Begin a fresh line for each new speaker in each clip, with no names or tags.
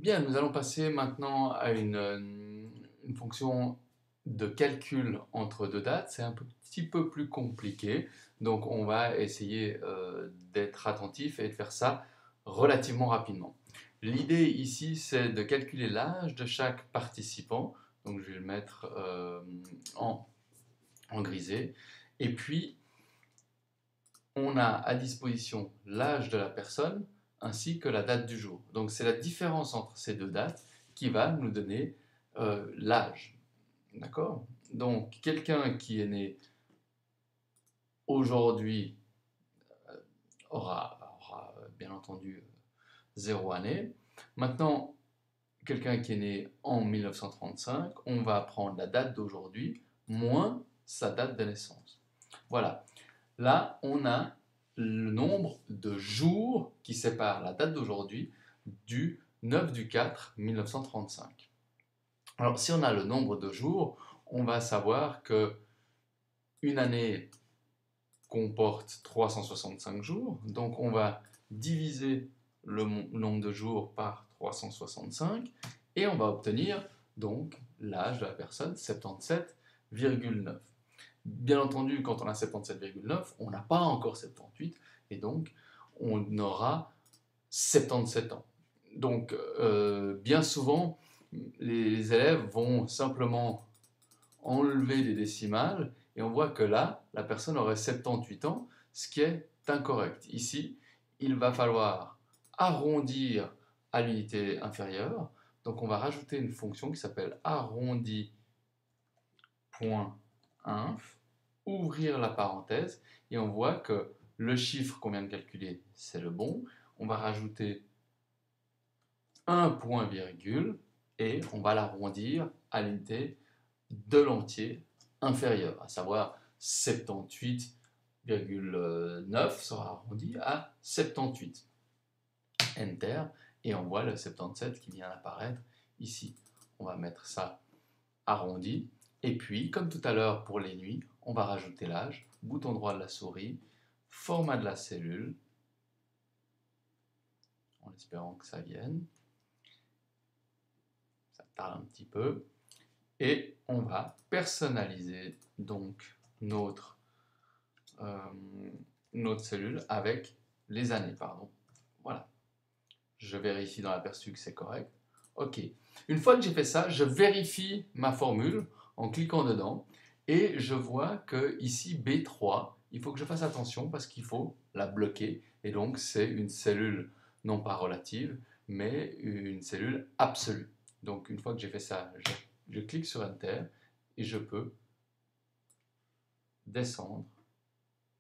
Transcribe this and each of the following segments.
Bien, nous allons passer maintenant à une fonction de calcul entre deux dates. C'est un petit peu plus compliqué, donc on va essayer d'être attentif et de faire ça relativement rapidement. L'idée ici, c'est de calculer l'âge de chaque participant, donc je vais le mettre en grisé, et puis on a à disposition l'âge de la personne ainsi que la date du jour. Donc c'est la différence entre ces deux dates qui va nous donner l'âge. D'accord? Donc quelqu'un qui est né aujourd'hui aura bien entendu 0 année. Maintenant, quelqu'un qui est né en 1935, on va prendre la date d'aujourd'hui moins sa date de naissance. Voilà. Là, on a le nombre de jours qui séparent la date d'aujourd'hui du 9 du 4 1935. Alors, si on a le nombre de jours, on va savoir que une année comporte 365 jours, donc on va diviser le nombre de jours par 365 et on va obtenir donc l'âge de la personne, 77,9. Bien entendu, quand on a 77,9, on n'a pas encore 78, et donc on aura 77 ans. Donc, bien souvent, les élèves vont simplement enlever des décimales, et on voit que là, la personne aurait 78 ans, ce qui est incorrect. Ici, il va falloir arrondir à l'unité inférieure, donc on va rajouter une fonction qui s'appelle arrondi.inf, ouvrir la parenthèse, et on voit que le chiffre qu'on vient de calculer, c'est le bon. On va rajouter un point virgule et on va l'arrondir à l'unité de l'entier inférieur, à savoir 78,9 sera arrondi à 78. Enter, et on voit le 77 qui vient d'apparaître ici. On va mettre ça arrondi. Et puis, comme tout à l'heure pour les nuits, on va rajouter l'âge, bouton droit de la souris, format de la cellule, en espérant que ça vienne. Ça tarde un petit peu. Et on va personnaliser donc notre cellule avec les années. Voilà. Je vérifie dans l'aperçu que c'est correct. OK. Une fois que j'ai fait ça, je vérifie ma formule en cliquant dedans et je vois que ici B3, il faut que je fasse attention parce qu'il faut la bloquer, et donc c'est une cellule non pas relative mais une cellule absolue. Donc une fois que j'ai fait ça, je clique sur Enter et je peux descendre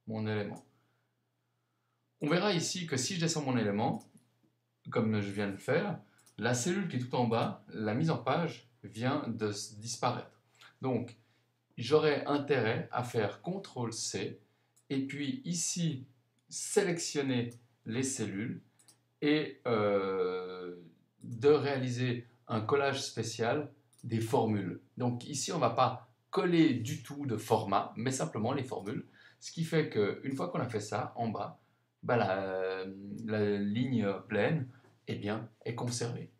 mon élément. On verra ici que si je descends mon élément, comme je viens de le faire, la cellule qui est tout en bas, la mise en page, vient de disparaître. Donc, j'aurai intérêt à faire CTRL-C, et puis ici, sélectionner les cellules, et de réaliser un collage spécial des formules. Donc ici, on ne va pas coller du tout de format, mais simplement les formules. Ce qui fait qu'une fois qu'on a fait ça, en bas, bah, la ligne pleine eh bien, est conservée.